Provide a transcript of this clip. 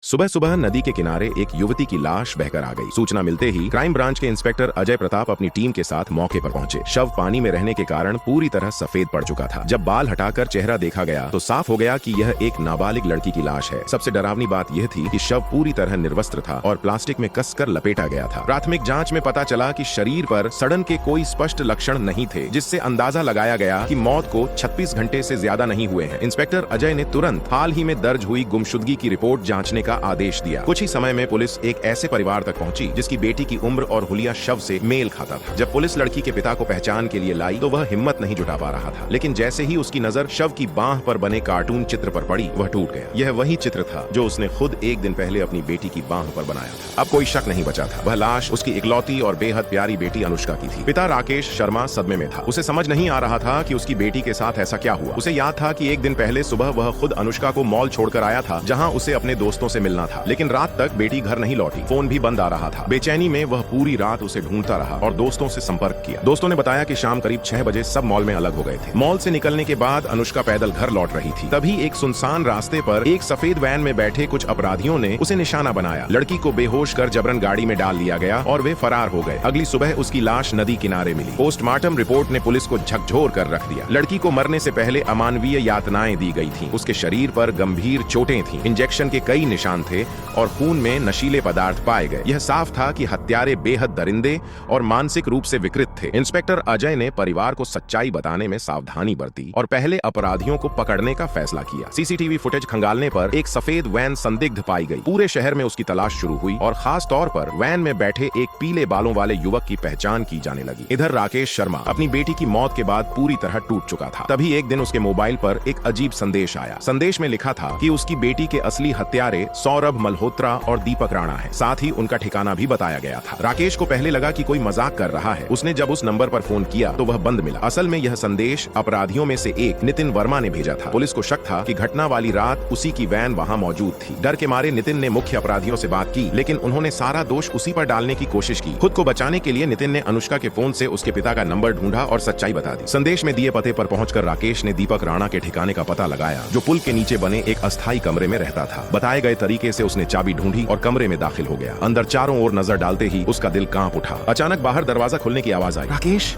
सुबह सुबह नदी के किनारे एक युवती की लाश बहकर आ गई। सूचना मिलते ही क्राइम ब्रांच के इंस्पेक्टर अजय प्रताप अपनी टीम के साथ मौके पर पहुंचे। शव पानी में रहने के कारण पूरी तरह सफेद पड़ चुका था। जब बाल हटाकर चेहरा देखा गया तो साफ हो गया कि यह एक नाबालिग लड़की की लाश है। सबसे डरावनी बात यह थी कि शव पूरी तरह निर्वस्त्र था और प्लास्टिक में कसकर लपेटा गया था। प्राथमिक जाँच में पता चला कि शरीर पर सड़न के कोई स्पष्ट लक्षण नहीं थे, जिससे अंदाजा लगाया गया कि मौत को 36 घंटे से ज्यादा नहीं हुए हैं। इंस्पेक्टर अजय ने तुरंत हाल ही में दर्ज हुई गुमशुदगी की रिपोर्ट जांचने का आदेश दिया। कुछ ही समय में पुलिस एक ऐसे परिवार तक पहुंची जिसकी बेटी की उम्र और हुलिया शव से मेल खाता था। जब पुलिस लड़की के पिता को पहचान के लिए लाई तो वह हिम्मत नहीं जुटा पा रहा था, लेकिन जैसे ही उसकी नजर शव की बांह पर बने कार्टून चित्र पर पड़ी, वह टूट गया। यह वही चित्र था जो उसने खुद एक दिन पहले अपनी बेटी की बांह पर बनाया था। अब कोई शक नहीं बचा था, वह लाश उसकी इकलौती और बेहद प्यारी बेटी अनुष्का की थी। पिता राकेश शर्मा सदमे में था। उसे समझ नहीं आ रहा था कि उसकी बेटी के साथ ऐसा क्या हुआ। उसे याद था कि एक दिन पहले सुबह वह खुद अनुष्का को मॉल छोड़कर आया था, जहां उसे अपने दोस्तों से मिलना था, लेकिन रात तक बेटी घर नहीं लौटी। फोन भी बंद आ रहा था। बेचैनी में वह पूरी रात उसे ढूंढता रहा और दोस्तों से संपर्क किया। दोस्तों ने बताया कि शाम करीब 6 बजे सब मॉल में अलग हो गए थे। मॉल से निकलने के बाद अनुष्का पैदल घर लौट रही थी। तभी एक सुनसान रास्ते पर एक सफेद वैन में बैठे कुछ अपराधियों ने उसे निशाना बनाया। लड़की को बेहोश कर जबरन गाड़ी में डाल लिया गया और वे फरार हो गए। अगली सुबह उसकी लाश नदी किनारे मिली। पोस्टमार्टम रिपोर्ट ने पुलिस को झकझोर कर रख दिया। लड़की को मरने से पहले अमानवीय यातनाएं दी गई थीं। उसके शरीर पर गंभीर चोटें थीं, इंजेक्शन के कई निशान थे और खून में नशीले पदार्थ पाए गए। यह साफ था कि हत्यारे बेहद दरिंदे और मानसिक रूप से विकृत थे। इंस्पेक्टर अजय ने परिवार को सच्चाई बताने में सावधानी बरती और पहले अपराधियों को पकड़ने का फैसला किया। सीसीटीवी फुटेज खंगालने पर एक सफेद वैन संदिग्ध पाई गई। पूरे शहर में उसकी तलाश शुरू हुई और खास तौर पर वैन में बैठे एक पीले बालों वाले युवक की पहचान की जाने लगी। इधर राकेश शर्मा अपनी बेटी की मौत के बाद पूरी तरह टूट चुका था। तभी एक दिन उसके मोबाइल पर एक अजीब संदेश आया। संदेश में लिखा था कि उसकी बेटी के असली हत्यारे सौरभ मल्होत्रा और दीपक राणा है। साथ ही उनका ठिकाना भी बताया गया था। राकेश को पहले लगा कि कोई मजाक कर रहा है। उसने जब उस नंबर पर फोन किया तो वह बंद मिला। असल में यह संदेश अपराधियों में से एक नितिन वर्मा ने भेजा था। पुलिस को शक था कि घटना वाली रात उसी की वैन वहां मौजूद थी। डर के मारे नितिन ने मुख्य अपराधियों से बात की, लेकिन उन्होंने सारा दोष उसी पर डालने की कोशिश की। खुद को बचाने के लिए नितिन ने अनुष्का के फोन से उसके पिता का नंबर ढूंढा और सच्चाई बता दी। संदेश में दिए पते पर पहुंचकर राकेश ने दीपक राणा के ठिकाने का पता लगाया, जो पुल के नीचे बने एक अस्थायी कमरे में रहता था। बताए गए तरीके से उसने चाबी ढूंढी और कमरे में दाखिल हो गया। अंदर चारों ओर नजर डालते ही उसका दिल कांप उठा। अचानक बाहर दरवाजा खुलने की आवाज आई। राकेश!